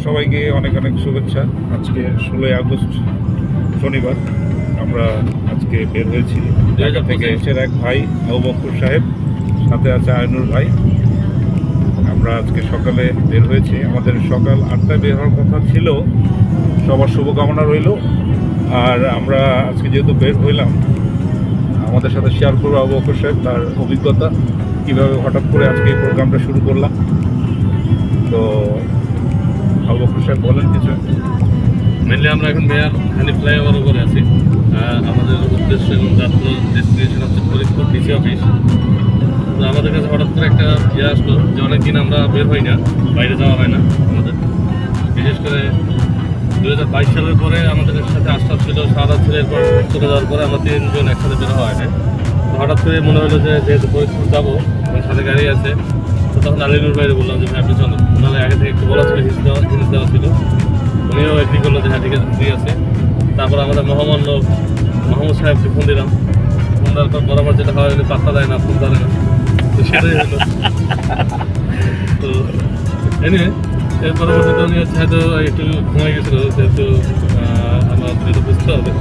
সবাইকে অনেক অনেক শুভেচ্ছা। আজকে 16ই আগস্ট শনিবার। আমরা আজকে বের হয়েছি ঢাকা থেকে। এক ভাই আবু বকর সাহেব, সাথে আছে আইনুর ভাই। আমরা আজকে সকালে বের হয়েছি। আমাদের সকাল 8টায় বের হওয়ার কথা ছিল। সবার শুভকামনা রইল। আর আমরা আজকে যেহেতু বের হইলাম, আমাদের সাথে শেয়ার করবো আবু বকর সাহেব তার অভিজ্ঞতা, কীভাবে হঠাৎ করে আজকে এই প্রোগ্রামটা শুরু করলাম। তো আবু বকর সাহেব বলেন কিছু। মেনলি আমরা এখন মেয়ার হানি ফ্লাইওভার উপরে আছি। আমাদের উদ্দেশ্য এবং যাত্রা ডেস্টিনেশন হচ্ছে ফরিদপুর ডিসি অফিস। তো আমাদের কাছে হঠাৎ করে একটা ইয়ে আসলো যে অনেকদিন আমরা বের হই না, বাইরে যাওয়া হয় না আমাদের। বিশেষ করে 2022 সালের পরে আমাদের সাথে আস্থা ছিল, সাদা ছিল। এরপর চলে যাওয়ার পরে আমরা 3 জন একসাথে বের হওয়া হয় না। তো হঠাৎ করে মনে হলো যে যেহেতু ফরিদপুর যাবো, আমার সাথে গাড়ি আছে, তো তখন আলিনুর বাইরে বললাম যে ভাই আপনি চলো। ওনাদের আগে থেকে একটু বলা ছিল, হিন্স দেওয়া ছিল। উনিও এগ্রি করলো যে হ্যাঁ ঠিক আছে, ফ্রি আছে। তারপর আমাদের মোহাম্মদ সাহেবকে ফোন দিলাম। ফোন দেওয়ার পর বরাবর যেটা হয় পাত্তা দেয় না, ফোন ধরে না, তো সেটাই হলো। তো এনিওয়ে এর পরবর্তীতে উনি হচ্ছে হয়তো একটু ঘুমাই গেছিলো, যেহেতু আমার যেটা বুঝতে হবে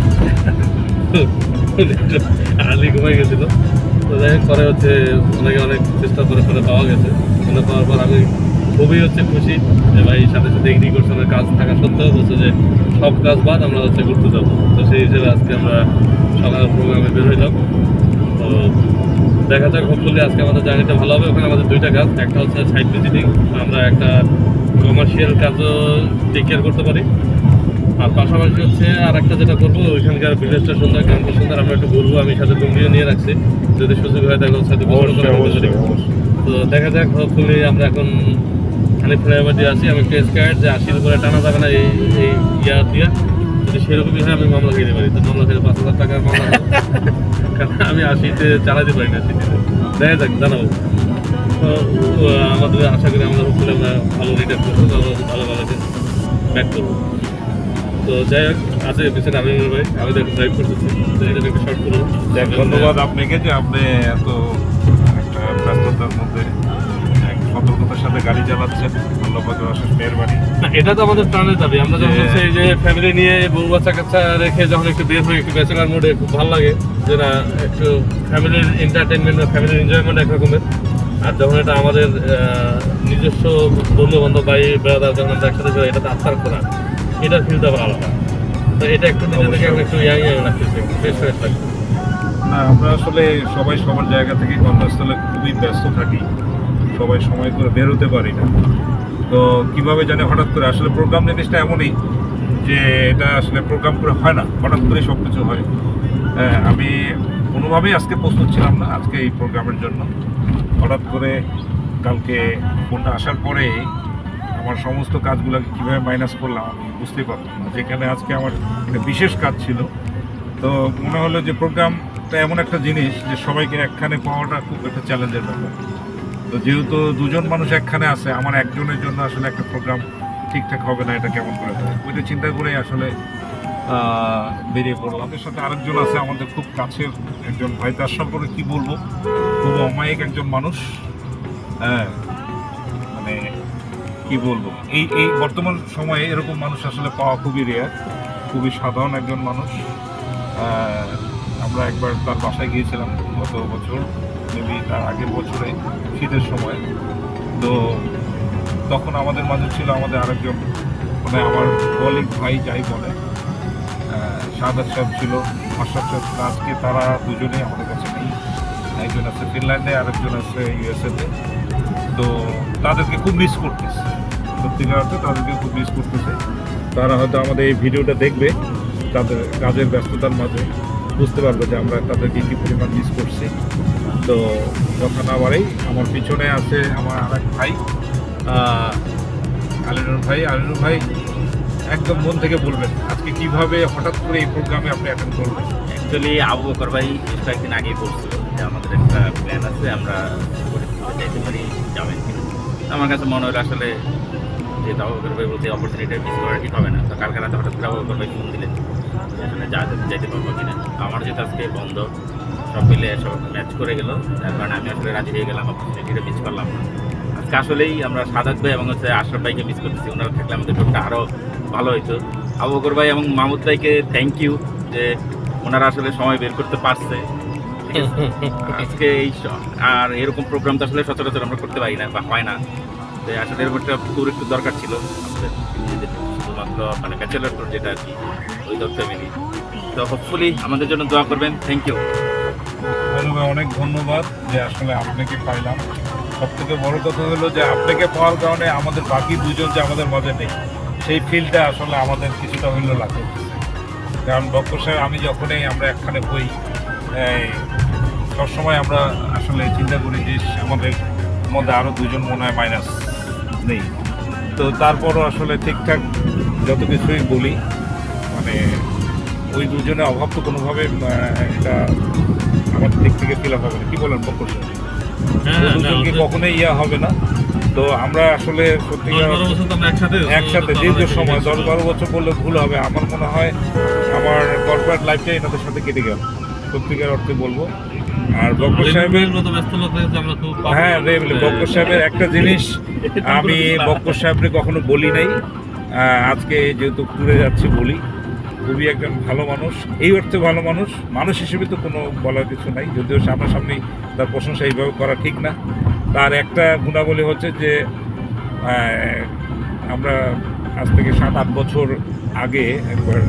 আর্লি ঘুমাই গেছিলো। তো যাই হোক, পরে হচ্ছে ওনাকে অনেক চেষ্টা করে পাওয়া গেছে। ফোনে পাওয়ার পর আমি খুবই খুশি যে ভাই সাথে সাথে এগ্রি করছে। আমার কাজ থাকা সত্ত্বেও বলছে যে সব কাজ বাদ আমরা ঘুরতে যাবো। তো সেই হিসেবে আজকে আমরা সকাল প্রোগ্রামে বের হইলাম। তো দেখা যাক, হোপফুলি আজকে আমাদের জার্নিটা ভালো হবে। ওখানে আমাদের 2টা কাজ, একটা হচ্ছে সাইট ভিজিটিং, আমরা একটা কমার্শিয়াল কাজও টেক কেয়ার করতে পারি। আর পাশাপাশি হচ্ছে আর একটা যেটা করবো, ওইখানকার ভিলেজটা সুন্দর, গ্রামটা সুন্দর, আমরা একটু ঘুরবো। আমি সাথে লুঙ্গিও নিয়ে রাখছি, যদি সুযোগ হয় তাহলে সাথে তো দেখা যাক। হোপফুলি আমরা এখন খালি ফ্লাইওভার দিয়ে আসি। আমি একটু স্কায়ার্ড যে 80-র উপরে টানা যাবে না এই ইয়ার দিয়ে। যদি সেরকমই হয় আমি মামলা খেতে পারি। তো মামলা খেতে 5,000 টাকার মামলা, কারণ আমি 80-তে চালাতে পারি না সিটিতে। দেখা যাক, জানাবো। তো আমাদের আশা করি আমরা হোপফুলি আমরা ভালো রিটার্ন করবো, ভালো ব্যাক করবো। তো যাই হোক, আছে পিছনে আমিনুর ভাই, আমি তো ড্রাইভ করতেছি। তো এটা একটু শর্ট করবো। ধন্যবাদ আপনাকে যে আপনি এত একটা ব্যস্ততার মধ্যে সতর্কতার সাথে গাড়ি চালাচ্ছেন। ধন্যবাদ, অশেষ মেহরবানি। না, এটা তো আমাদের প্রাণের দাবি। আমরা যখন হচ্ছে এই যে ফ্যামিলি নিয়ে বউ বাচ্চা কাচ্চা রেখে যখন একটু বের হই, একটু ব্যাচেলার মোডে খুব ভালো লাগে, যে না একটু ফ্যামিলির এন্টারটেনমেন্ট বা ফ্যামিলির এনজয়মেন্ট একরকমের। আর যখন এটা আমাদের নিজস্ব বন্ধু বান্ধব ভাই ব্রাদার যখন আমরা একসাথে যাই, এটাতে আস্থার করা, এটার ফিলটা আবার আলাদা। তো এটা একটু নিজেদেরকে একটু ইয়াং লাগতেছে, ফ্রেশ লাগছে। না, আমরা আসলে সবাই সবার জায়গা থেকে কর্মস্থলে খুবই ব্যস্ত থাকি, সবাই সময় করে বের হতে পারি না। তো কীভাবে জানে হঠাৎ করে, আসলে প্রোগ্রাম জিনিসটা এমনই যে এটা আসলে প্রোগ্রাম করে হয় না, হঠাৎ করে সব কিছু হয়। আমি কোনোভাবেই আজকে প্রস্তুত ছিলাম না আজকে এই প্রোগ্রামের জন্য। হঠাৎ করে কালকে ফোনটা আসার পরেই আমার সমস্ত কাজগুলোকে কীভাবে মাইনাস করলাম আমি বুঝতেই পারতাম না। যেখানে আজকে আমার একটা বিশেষ কাজ ছিল, তো মনে হলো যে প্রোগ্রামটা এমন একটা জিনিস যে সবাইকে একখানে পাওয়াটা খুব একটা চ্যালেঞ্জের ব্যাপার। তো যেহেতু 2জন মানুষ একখানে আছে, আমার একজনের জন্য আসলে একটা প্রোগ্রাম ঠিকঠাক হবে না, এটা কেমন করে হবে, ওইটা চিন্তা করেই আসলে বেরিয়ে পড়লাম। আমাদের সাথে আরেকজন আছে আমাদের খুব কাছের একজন ভাই, তার সম্পর্কে কী বলবো, খুব অমায়িক একজন মানুষ। মানে কি বলবো, এই বর্তমান সময়ে এরকম মানুষ আসলে পাওয়া খুবই রেয়ার, খুবই সাধারণ একজন মানুষ। আমরা একবার তার বাসায় গিয়েছিলাম গত বছর, মেবি তার আগের বছরে শীতের সময়। তো তখন আমাদের মাঝে ছিল আমাদের আরেকজন, মানে আমার কলিগ ভাই যাই বলে, শাহাদাত সাহেব ছিল, আশরাফ সাহেব। আজকে তারা দুজনেই আমাদের কাছে নেই। একজন আছে ফিনল্যান্ডে, আরেকজন আছে ইউএসএতে। তো তাদেরকে খুব মিস করতেছে, সত্যিকার অর্থে তাদেরকে খুব মিস করতেছে। তারা হয়তো আমাদের এই ভিডিওটা দেখবে, তাদের কাজের ব্যস্ততার মাঝে বুঝতে পারবে যে আমরা তাদেরকে কী পরিমাণ মিস করছি। তো কথা না বাড়েই, আমার পিছনে আছে আমার আরেক ভাই আলিনুর ভাই। আলিনুর ভাই একদম মন থেকে বলবেন আজকে কীভাবে হঠাৎ করে এই প্রোগ্রামে আপনি অ্যাটেন্ড করবেন। অ্যাকচুয়ালি আবু বকর ভাই কয়েকদিন আগেই বলছিল যে আমাদের একটা প্ল্যান আছে, আমরা যাইতে পারি, যাবেন কিনা। আমার কাছে মনে হলো আসলে যে আবু বকর ভাই বলতে অপরচুনিটি মিস করা ঠিক হবে না। তো কালকে রাতে হঠাৎ করে আবু বকর ভাই ফোন দিলেন আসলে যাইতে পারবো কিনা। আমার যেহেতু আজকে বন্ধ, সব মিলে সব ম্যাচ করে গেল, তার কারণে আমি আসলে রাজি হয়ে গেলাম, অপরচুনিটিটা মিস করলাম না। আজকে আসলেই আমরা সাদাত ভাই এবং হচ্ছে আশরাফ ভাইকে মিস করতেছি। ওনারা থাকলে আমাদের টোটটা আরও ভালো হইতো। আবু বকর ভাই এবং মাহমুদ ভাইকে থ্যাংক ইউ যে ওনারা আসলে সময় বের করতে পারছে। ঠিক আছে? আজকে আর এরকম প্রোগ্রাম তো আসলে সচরাচর আমরা করতে পারি না বা হয় না। তো আসলে এরকম একটা ট্যুর একটু দরকার ছিল আমাদের নিজেদের, শুধুমাত্র মানে ব্যাচেলার ট্যুর যেটা আর কি, ওই দল ফ্যামিলি। তো হোপফুলি আমাদের জন্য দোয়া করবেন। Thank you. অনেক ধন্যবাদ যে আসলে আপনাকে পাইলাম। সব থেকে বড় কথা হলো যে আপনাকে পাওয়ার কারণে আমাদের বাকি দুজন যে আমাদের মাঝে নেই, সেই ফিলটা আসলে আমাদের কিছুটা হইলেও লাগবে। কারণ বক্কর সাহেব আমি যখনই আমরা একখানে হই, সবসময় আমরা আসলে চিন্তা করি যে আমাদের মধ্যে আরও দুজন মনে হয় মাইনাস নেই। তো তারপরও আসলে ঠিকঠাক যত কিছুই বলি, মানে ওই দুজনের অভাব তো কোনোভাবে একটা আমার দিক থেকে ফিল আপ হবে না। কী বলেন বক্কর সাহেব? দুজনকে কখনোই ইয়া হবে না। তো আমরা আসলে সত্যিকার একসাথে দীর্ঘ সময় 10-12 বছর বললে ভুল হবে। আমার মনে হয় আমার কর্পোরেট লাইফটাই এনাদের সাথে কেটে গেল, সত্যিকার অর্থে বলবো। আর বক্কর সাহেবের হ্যাঁ বক্কর সাহেবের একটা জিনিস আমি বক্কর সাহেবকে কখনো বলি নাই, আজকে যেহেতু ট্যুরে যাচ্ছি বলি, খুবই একজন ভালো মানুষ। এই অর্থে ভালো মানুষ, মানুষ হিসেবে তো কোনো বলার কিছু নাই, যদিও সামনাসামনি তার প্রশংসা এইভাবে করা ঠিক না। তার একটা গুণাবলী হচ্ছে যে আমরা আজ থেকে 7-8 বছর আগে একবার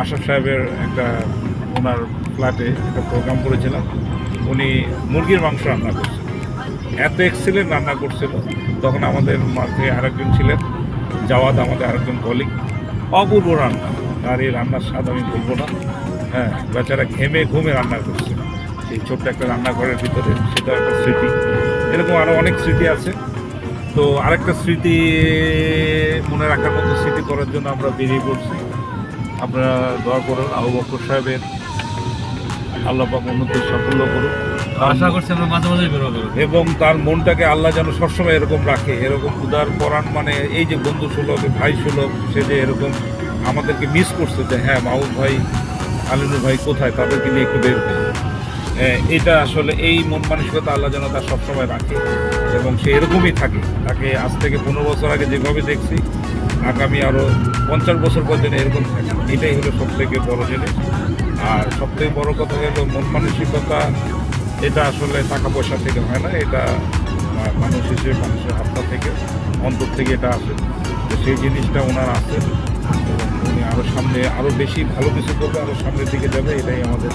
আশরাফ সাহেবের একটা ওনার ফ্ল্যাটে একটা প্রোগ্রাম করেছিলাম। উনি মুরগির মাংস রান্না করছিল, এত এক্সিলেন্ট রান্না করছিল। তখন আমাদের মাঝে আরেকজন ছিলেন জাওয়াদ, আমাদের আরেকজন কলিগ, অপূর্ব রান্না। আর এই রান্নার স্বাদ আমি বলবো না। হ্যাঁ, বেচারা ঘেমে ঘুমে রান্না করছে সেই ছোট্ট একটা রান্নাঘরের ভিতরে, সেটা একটা স্মৃতি। এরকম আরও অনেক স্মৃতি আছে। তো আরেকটা স্মৃতি মনে রাখার মতো স্মৃতি করার জন্য আমরা বেরিয়ে পড়ছি। আপনারা দোয়া করুন আবু বকর সাহেবের আল্লাহ পাক উন্নতি সাফল্য করুন, আশা করছি আমরা মাঝে মাঝে বেরোবো, এবং তার মনটাকে আল্লাহ যেন সবসময় এরকম রাখে, এরকম উদার পরাণ, মানে এই যে বন্ধু সুলভ, ভাই সুলভ, সে যে এরকম আমাদেরকে মিস করছে যে হ্যাঁ মাহমুদ ভাই, আলিনুর ভাই কোথায়, তাদেরকে নিয়ে একটু বের হবে। এটা আসলে এই মন মানসিকতা আল্লাহ যেন তার সবসময় রাখে এবং সে এরকমই থাকে। তাকে আজ থেকে 15 বছর আগে যেভাবে দেখছি, আগামী আরও 50 বছর পর্যন্ত এরকম থাকে। এটাই হলো সবথেকে বড় জিনিস। আর সবথেকে বড় কথা হলো মন মানসিকতা, এটা আসলে টাকা পয়সা থেকে হয় না, এটা মানুষ হিসেবে মানুষের আত্মা থেকে, অন্তর থেকে এটা আসে। তো সেই জিনিসটা ওনার আছে এবং উনি আরও সামনে আরও বেশি ভালো কিছু করবে, আরও সামনের দিকে যাবে। এটাই আমাদের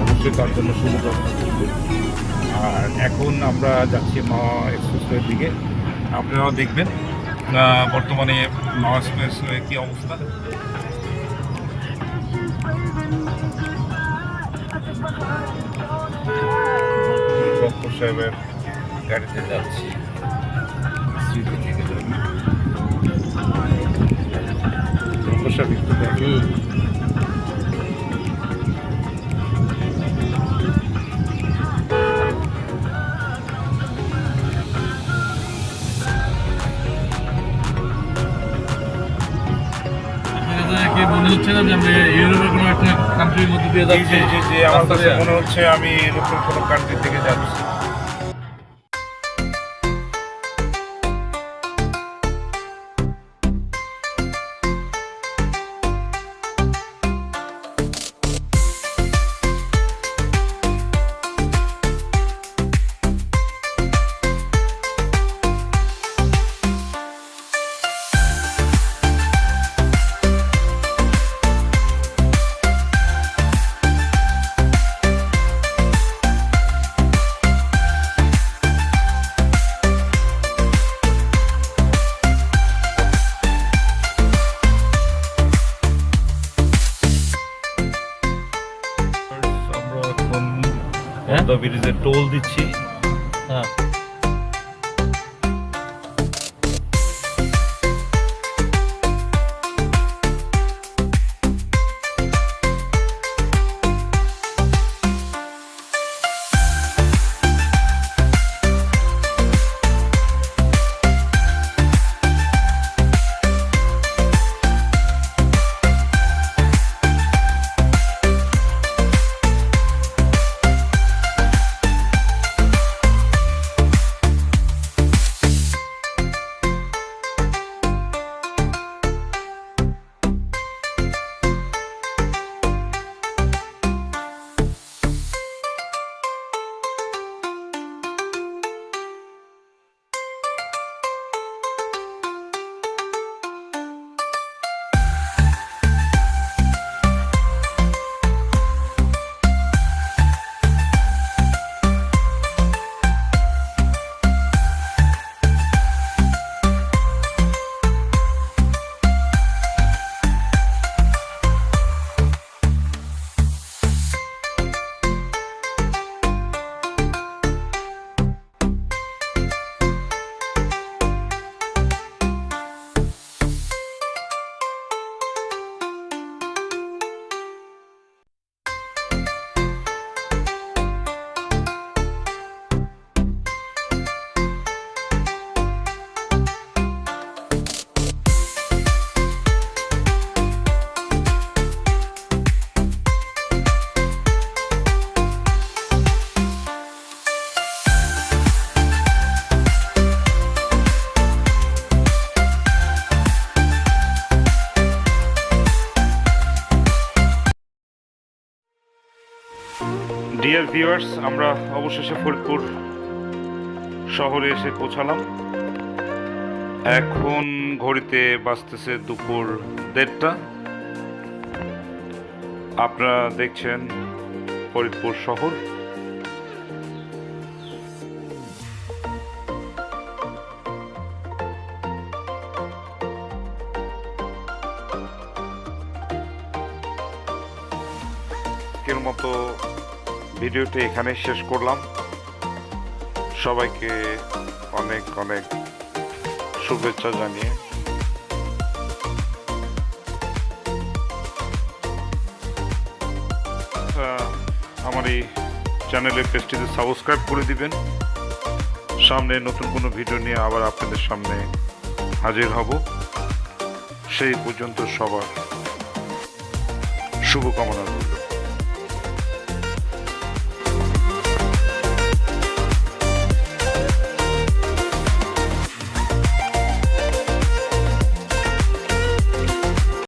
অবশ্যই তার জন্য শুভকামনা করব। আর এখন আমরা যাচ্ছি মাওয়া এক্সপ্রেসওয়ের দিকে। আপনারাও দেখবেন বর্তমানে মাওয়া এক্সপ্রেসওয়ে কী অবস্থা। বক্কর সাহেবের গাড়িতে যাচ্ছি স্মৃতি থেকে যাবে। বক্কর সাহেব একটু দেখুন। মনে হচ্ছে না যে আমরা ইউরোপের কোনো একটা কান্ট্রির মধ্যে দিয়ে যাচ্ছি। যে আমার কাছে মনে হচ্ছে আমি ইউরোপের কোনো কান্ট্রি থেকে যাচ্ছি। ব্রিজের টোল দিচ্ছি। হ্যাঁ, ডিয়ার ভিউয়ার্স, আমরা অবশেষে ফরিদপুর শহরে এসে পৌঁছালাম। এখন ঘড়িতে বাজতেছে দুপুর 1:30টা। আপনারা দেখছেন ফরিদপুর শহর। এর মতো ভিডিওটি এখানে শেষ করলাম। সবাইকে অনেক অনেক শুভেচ্ছা জানিয়ে আমার এই চ্যানেলের পেজটিতে সাবস্ক্রাইব করে দিবেন। সামনে নতুন কোনো ভিডিও নিয়ে আবার আপনাদের সামনে হাজির হব। সেই পর্যন্ত সবার শুভকামনা রইল।